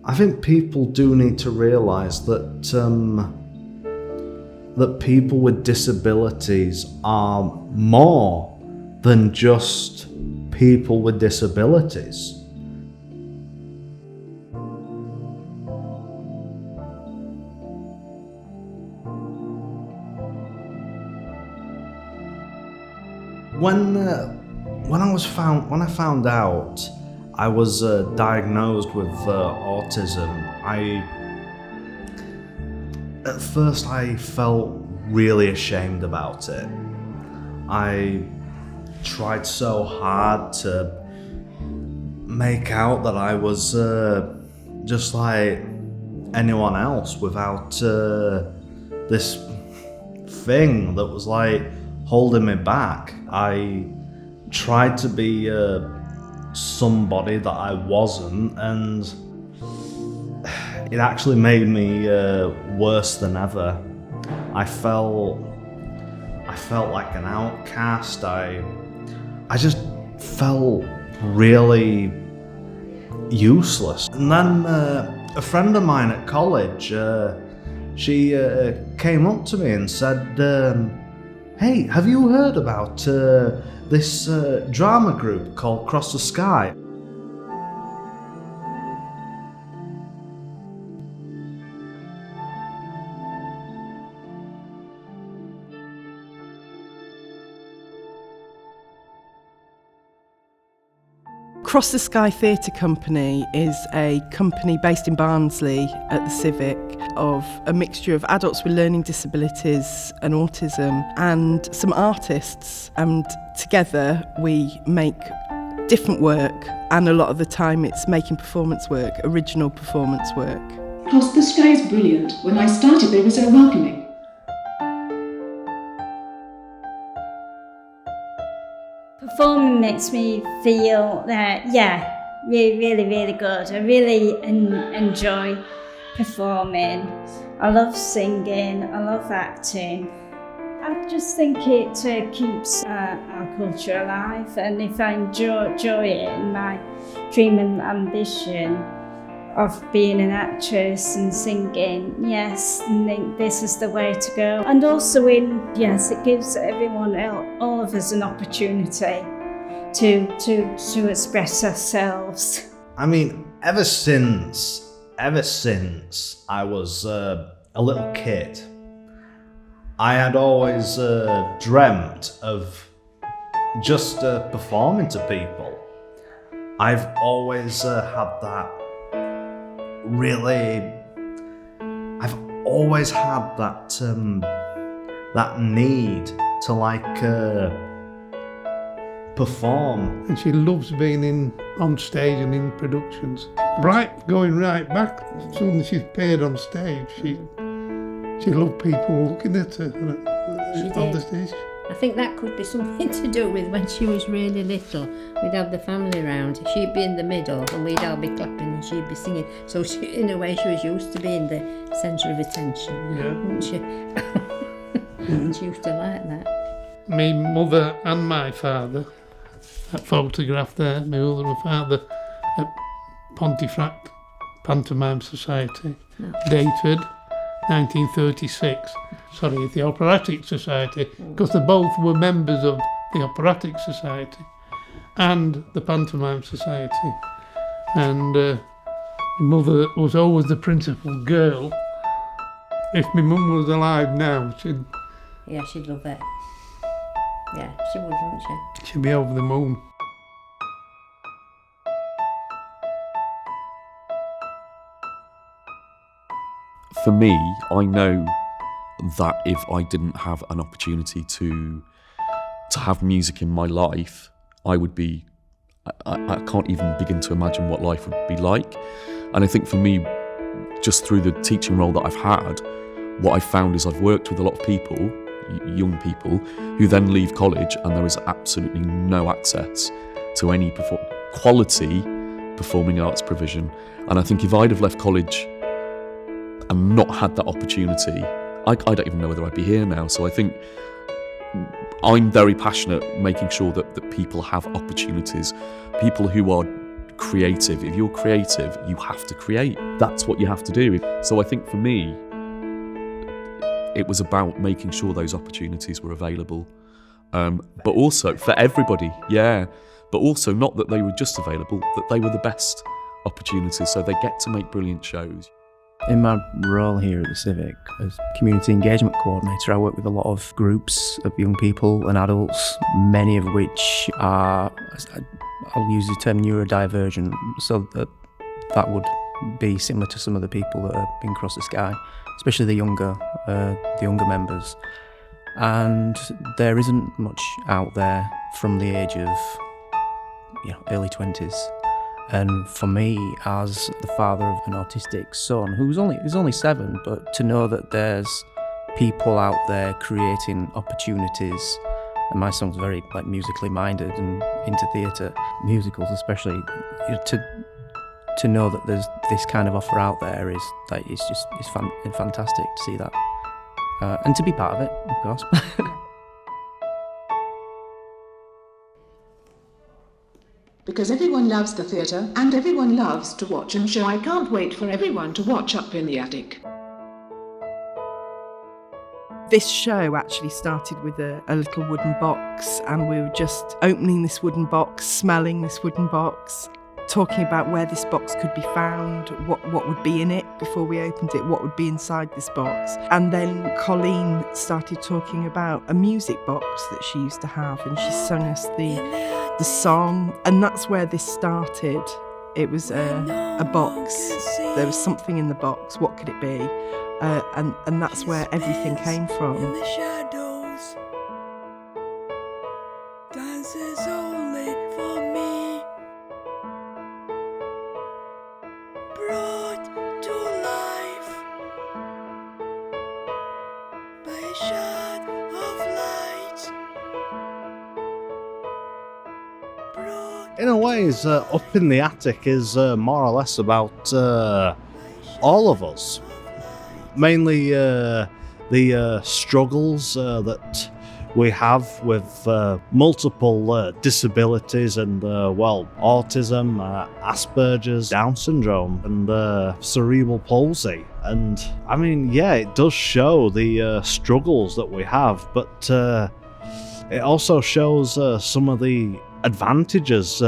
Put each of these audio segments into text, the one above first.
I think people do need to realise that that people with disabilities are more than just people with disabilities. When I found out I was diagnosed with autism, at first I felt really ashamed about it. I tried so hard to make out that I was just like anyone else without this thing that was like holding me back. I tried to be somebody that I wasn't, and it actually made me worse than ever. I felt like an outcast. I just felt really useless. And then a friend of mine at college, she came up to me and said, "Hey, have you heard about this drama group called Cross the Sky?" Cross the Sky Theatre Company is a company based in Barnsley at the Civic of a mixture of adults with learning disabilities and autism and some artists, and together we make different work, and a lot of the time it's making performance work, original performance work. Cross the Sky is brilliant. When I started they were so welcoming. Performing makes me feel really good. I really enjoy performing. I love singing, I love acting. I just think it keeps our culture alive, and if I enjoy it in my dream and ambition of being an actress and singing, yes, I think this is the way to go. And also it gives everyone else, all of us, an opportunity to express ourselves. I mean, ever since I was a little kid, I had always dreamt of just performing to people. I've always had that I've always had that need to perform. And she loves being on stage and in productions. Going right back, as soon as she's appeared on stage, she loved people looking at her on the stage. I think that could be something to do with when she was really little. We'd have the family round. She'd be in the middle and we'd all be clapping and she'd be singing. So in a way she was used to being the centre of attention, wasn't she? And she used to like that. My mother and my father, that photograph there, my mother and father at Pontefract Pantomime Society, dated 1936. Sorry, the Operatic Society, because they both were members of the Operatic Society and the Pantomime Society. And my mother was always the principal girl. If my mum was alive now, she'd love it. Yeah, she would, wouldn't she? She'd be over the moon. For me, I know that if I didn't have an opportunity to have music in my life, I would be, I can't even begin to imagine what life would be like. And I think for me, just through the teaching role that I've had, what I've found is I've worked with a lot of people, young people, who then leave college and there is absolutely no access to any quality performing arts provision. And I think if I'd have left college and not had that opportunity, I don't even know whether I'd be here now. So I think I'm very passionate making sure that people have opportunities, people who are creative. If you're creative, you have to create. That's what you have to do. So I think for me, it was about making sure those opportunities were available. But also for everybody, yeah. But also not that they were just available, that they were the best opportunities, so they get to make brilliant shows. In my role here at the Civic as community engagement coordinator, I work with a lot of groups of young people and adults, many of which are, I'll use the term neurodivergent, so that would be similar to some of the people that are in Cross the Sky, especially the younger members. And there isn't much out there from the age of early 20s. And for me, as the father of an autistic son, who's only 7, but to know that there's people out there creating opportunities, and my son's very musically minded and into theatre, musicals especially, to know that there's this kind of offer out there is fantastic to see that, and to be part of it, of course. Because everyone loves the theatre and everyone loves to watch and show. I can't wait for everyone to watch Up in the Attic. This show actually started with a little wooden box, and we were just opening this wooden box, smelling this wooden box, talking about where this box could be found, what would be in it before we opened it, what would be inside this box. And then Colleen started talking about a music box that she used to have, and she sung us the song, and that's where this started. It was a box. There was something in the box. What could it be? And that's where everything came from. In the shadows, dances only for me, brought to life by a shot of light. In a ways, Up in the Attic is more or less about all of us. Mainly the struggles that we have with multiple disabilities and, autism, Asperger's, Down syndrome and cerebral palsy. And I mean, yeah, it does show the struggles that we have, but it also shows some of the advantages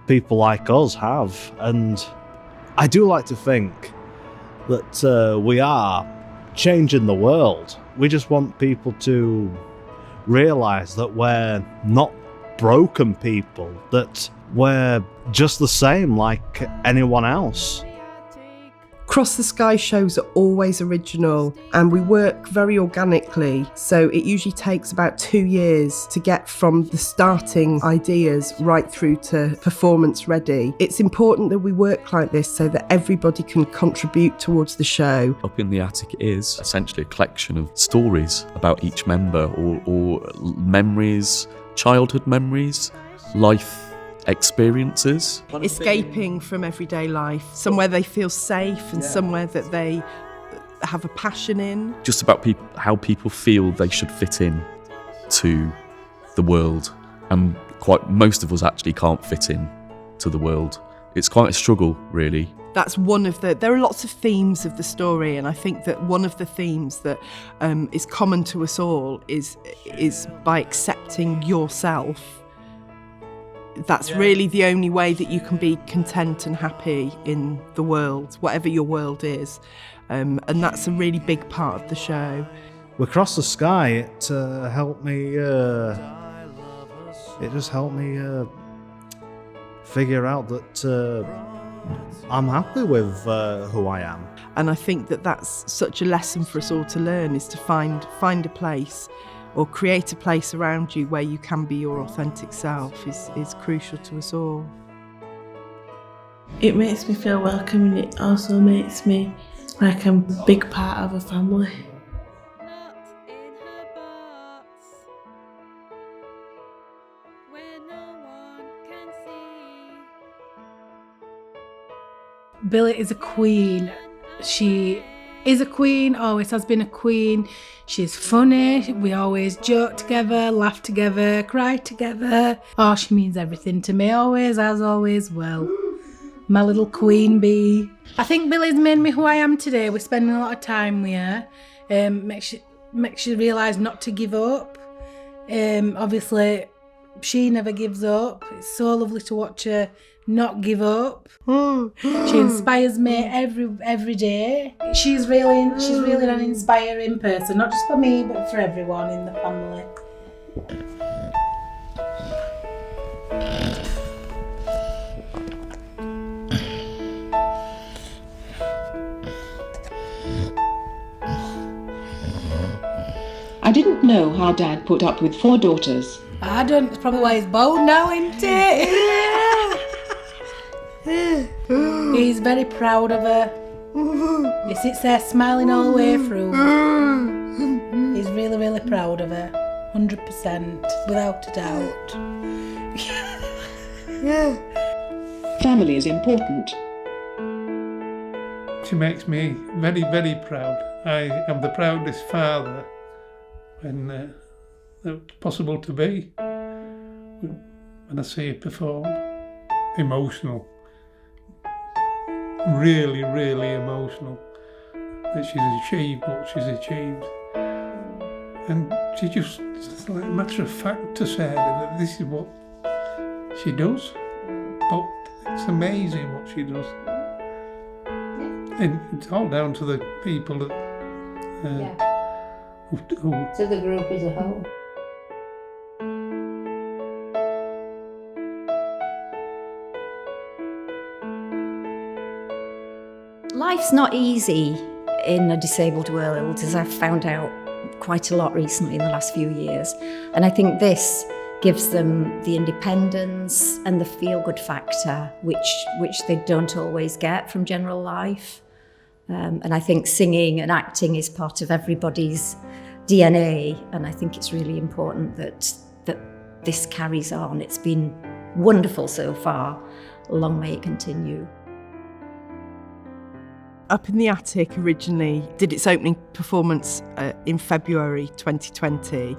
people like us have. And I do like to think that we are changing the world. We just want people to realise that we're not broken people, that we're just the same like anyone else. Cross the Sky shows are always original, and we work very organically, so it usually takes about 2 years to get from the starting ideas right through to performance ready. It's important that we work like this so that everybody can contribute towards the show. Up in the Attic is essentially a collection of stories about each member, or memories, childhood memories, life experiences. Escaping from everyday life, somewhere they feel safe and somewhere that they have a passion in. Just about how people feel they should fit in to the world, and most of us actually can't fit in to the world. It's quite a struggle, really. That's there are lots of themes of the story, and I think that one of the themes that is common to us all is by accepting yourself. That's really the only way that you can be content and happy in the world, whatever your world is. And that's a really big part of the show. With Cross the Sky, it helped me. It just helped me figure out that I'm happy with who I am. And I think that that's such a lesson for us all to learn, is to find a place, or create a place around you where you can be your authentic self is crucial to us all. It makes me feel welcome, and it also makes me like I'm a big part of a family. Billy is a queen. She is a queen, always has been a queen. She's funny, we always joke together, laugh together, cry together. Oh, she means everything to me, always, as always will. My little queen bee. I think Billy's made me who I am today. We're spending a lot of time with her. Makes you realise not to give up. Obviously, she never gives up. It's so lovely to watch her not give up. She inspires me every day. She's really an inspiring person, not just for me, but for everyone in the family. I didn't know how Dad put up with 4 daughters. I don't. It's probably why he's bold now, isn't it? He's very proud of her. He sits there smiling all the way through. He's really, really proud of her. 100%, without a doubt. Family is important. She makes me very, very proud. I am the proudest father when it's possible to be. When I see her perform, emotional, really, really emotional that she's achieved what she's achieved. And she just, it's like a matter of fact to say that this is what she does, but it's amazing what she does. And it's all down to the people that who To the group as a whole. Life's not easy in a disabled world, as I've found out quite a lot recently in the last few years. And I think this gives them the independence and the feel-good factor, which they don't always get from general life. And I think singing and acting is part of everybody's DNA, and I think it's really important that this carries on. It's been wonderful so far. Long may it continue. Up in the Attic originally did its opening performance in February 2020,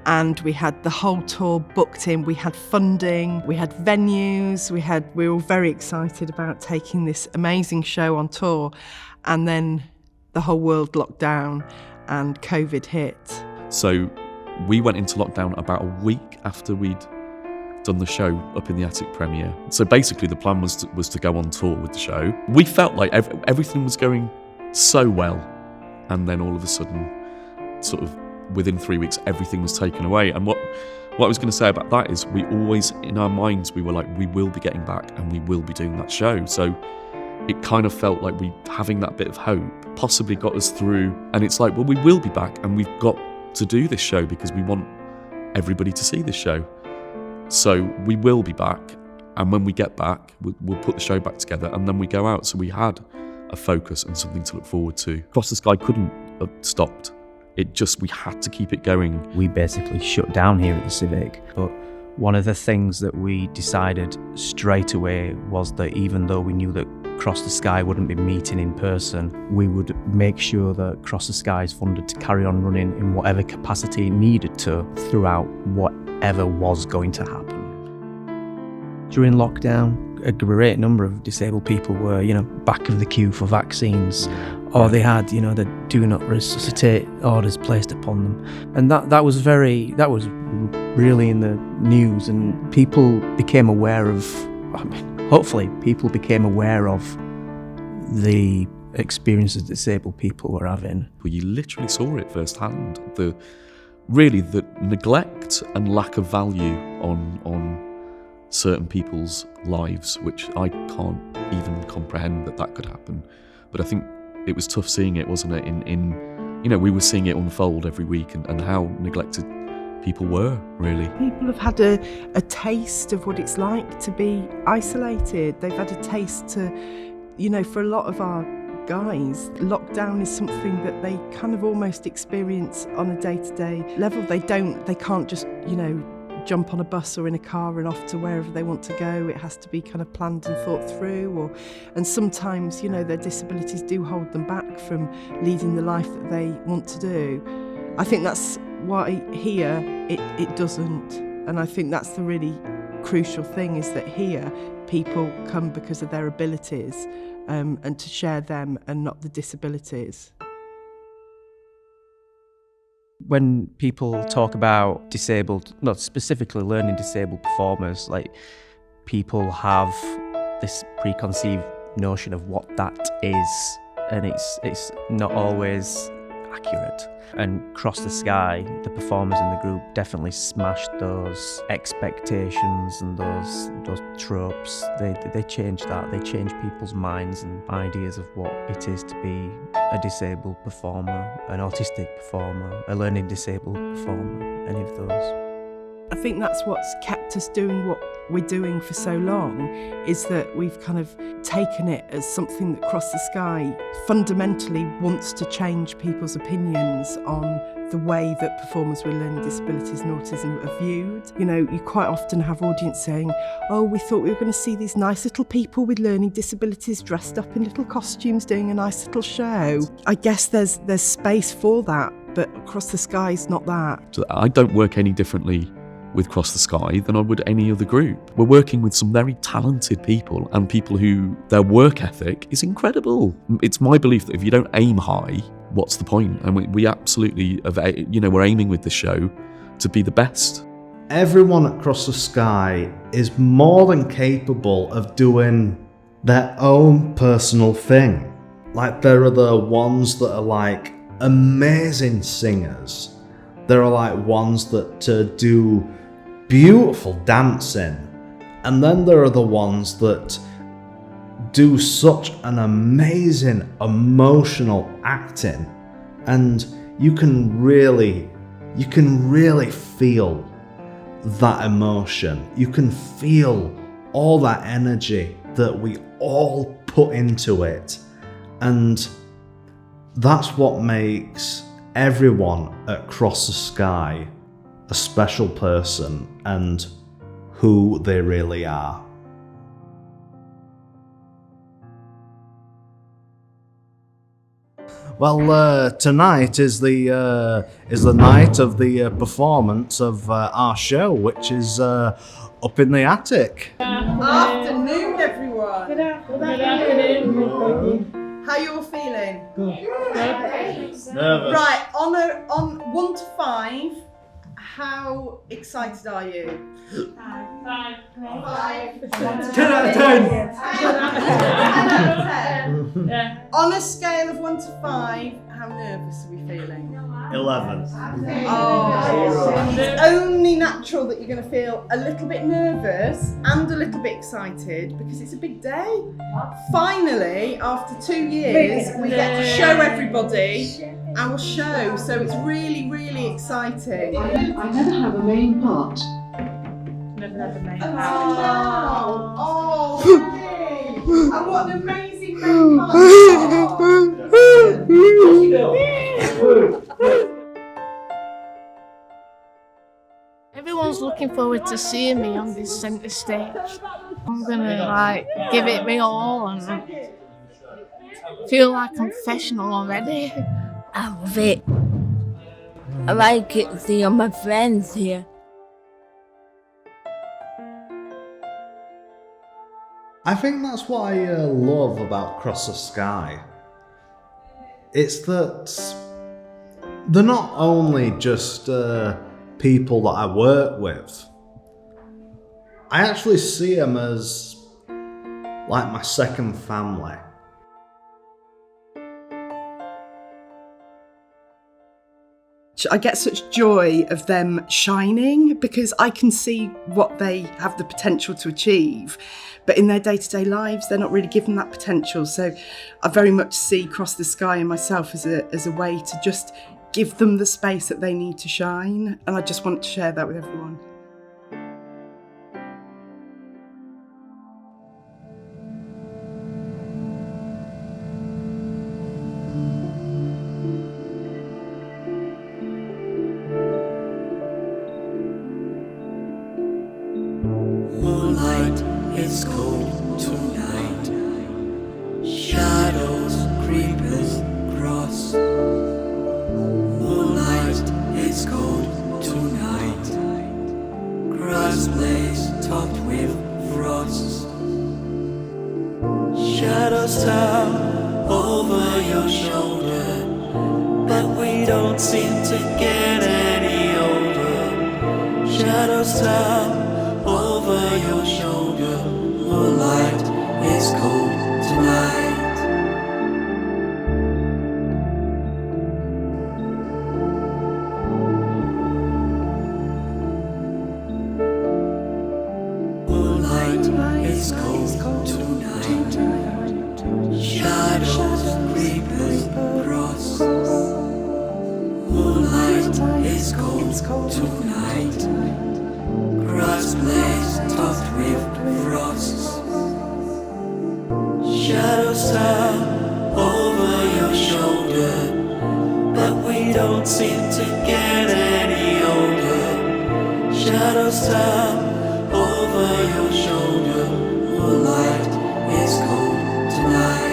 and we had the whole tour booked in. We had funding, we had venues, we were all very excited about taking this amazing show on tour, and then the whole world locked down and COVID hit. So we went into lockdown about a week after we'd done the show Up in the Attic premiere. So basically the plan was to go on tour with the show. We felt like everything was going so well, and then all of a sudden, sort of within 3 weeks, everything was taken away. And what I was going to say about that is we always, in our minds, we were like, we will be getting back and we will be doing that show. So it kind of felt like having that bit of hope possibly got us through. And it's like, well, we will be back and we've got to do this show because we want everybody to see this show. So we will be back, and when we get back, we'll put the show back together, and then we go out. So we had a focus and something to look forward to. Across the Sky couldn't have stopped. We had to keep it going. We basically shut down here at the Civic, but one of the things that we decided straight away was that even though we knew that Cross the Sky wouldn't be meeting in person, we would make sure that Cross the Sky is funded to carry on running in whatever capacity it needed to throughout whatever was going to happen. During lockdown, a great number of disabled people were, back of the queue for vaccines, or they had, the do not resuscitate orders placed upon them, and that was really in the news, and people became aware of. Hopefully, people became aware of the experiences disabled people were having. Well, you literally saw it firsthand. The neglect and lack of value on certain people's lives, which I can't even comprehend that could happen. But I think it was tough seeing it, wasn't it? We were seeing it unfold every week, and how neglected people were, really. People have had a taste of what it's like to be isolated. They've had a taste to, for a lot of our guys, lockdown is something that they kind of almost experience on a day-to-day level. They can't just, jump on a bus or in a car and off to wherever they want to go. It has to be kind of planned and thought through. And sometimes, you know, their disabilities do hold them back from leading the life that they want to do. I think that's why here it doesn't. And I think that's the really crucial thing, is that here people come because of their abilities, and to share them and not the disabilities. When people talk about disabled, not specifically learning disabled performers, like, people have this preconceived notion of what that is, and it's not always accurate. And Cross the Sky, the performers in the group definitely smashed those expectations and those tropes. They changed that. They changed people's minds and ideas of what it is to be a disabled performer, an autistic performer, a learning disabled performer, any of those. I think that's what's kept us doing what we're doing for so long, is that we've kind of taken it as something that Cross the Sky fundamentally wants to change people's opinions on the way that performers with learning disabilities and autism are viewed. You know, you quite often have audience saying, oh, we thought we were going to see these nice little people with learning disabilities dressed up in little costumes doing a nice little show. I guess there's space for that, but Cross the Sky is not that. I don't work any differently with Cross the Sky than I would any other group. We're working with some very talented people, and people who their work ethic is incredible. It's my belief that if you don't aim high, what's the point? And we absolutely, we're aiming with the show to be the best. Everyone at Cross the Sky is more than capable of doing their own personal thing. Like, there are the ones that are like amazing singers. There are like ones that do beautiful dancing, and then there are the ones that do such an amazing emotional acting, and you can really feel that emotion. You can feel all that energy that we all put into it, and that's what makes everyone at Cross the Sky a special person and who they really are. Well, tonight is the night of the performance of our show, which is up in the attic. Afternoon, everyone. Good afternoon. How you all feeling? Good. Nervous. Right, on 1 to 5, how excited are you? 5. 10 out of 10. 10 out of 10. Yeah. On a scale of 1 to 5, how nervous are we feeling? 11. Oh, it's only natural that you're going to feel a little bit nervous and a little bit excited, because it's a big day. Finally, after 2 years, we get to show everybody our show, so it's really, really exciting. I never have a main part. Never had a main Oh, yay! And what an amazing main part. Everyone's looking forward to seeing me on this centre stage. I'm gonna give it me all and feel like I'm professional already. I love it. I like it seeing my friends here. I think that's what I love about Cross the Sky. It's that they're not only just people that I work with. I actually see them as like my second family. I get such joy of them shining, because I can see what they have the potential to achieve, but in their day-to-day lives they're not really given that potential. So I very much see Cross the Sky and myself as a way to just give them the space that they need to shine, and I just want to share that with everyone. Shadows tower over your shoulder, but we don't seem to get any older. Shadows tower over your shoulder, moonlight is cold tonight. It's cold tonight. Shadows creepers cross. Moonlight is cold tonight. Grass blades topped with frosts. Shadows tower over your shoulder, but we don't seem to get any older. Shadows tower over your shoulder, moonlight is cold tonight.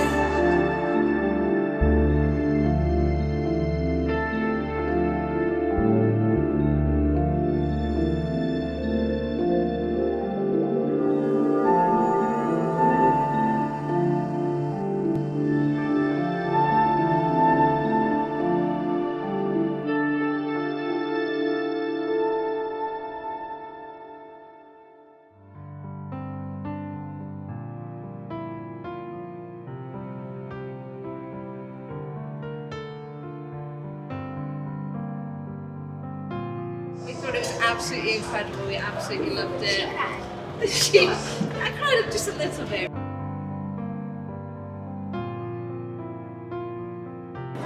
We thought it was absolutely incredible. We absolutely loved it. I cried just a little bit.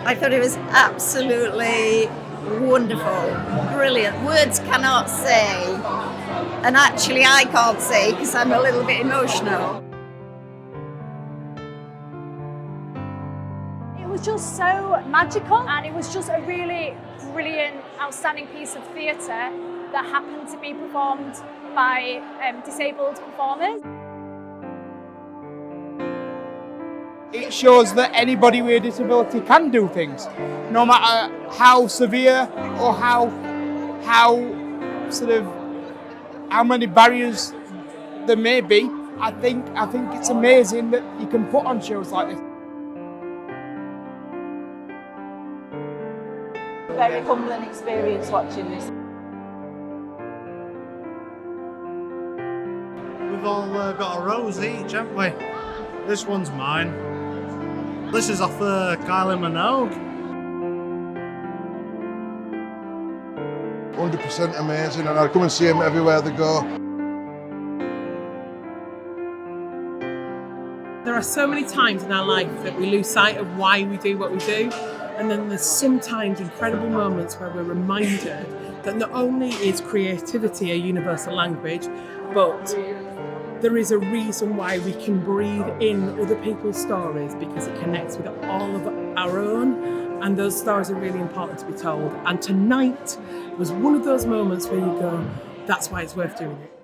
I thought it was absolutely wonderful, brilliant. Words cannot say, and actually I can't say because I'm a little bit emotional. It was just so magical, and it was just a really brilliant, outstanding piece of theatre that happened to be performed by disabled performers. It shows that anybody with a disability can do things, no matter how severe or how many barriers there may be. I think it's amazing that you can put on shows like this. Very humbling experience watching this. We've all got a rose each, haven't we? This one's mine. This is off Kylie Minogue. 100% amazing, and I'd come and see them everywhere they go. There are so many times in our life that we lose sight of why we do what we do, and then there's sometimes incredible moments where we're reminded that not only is creativity a universal language, but there is a reason why we can breathe in other people's stories, because it connects with all of our own, and those stories are really important to be told. And tonight was one of those moments where you go, that's why it's worth doing it.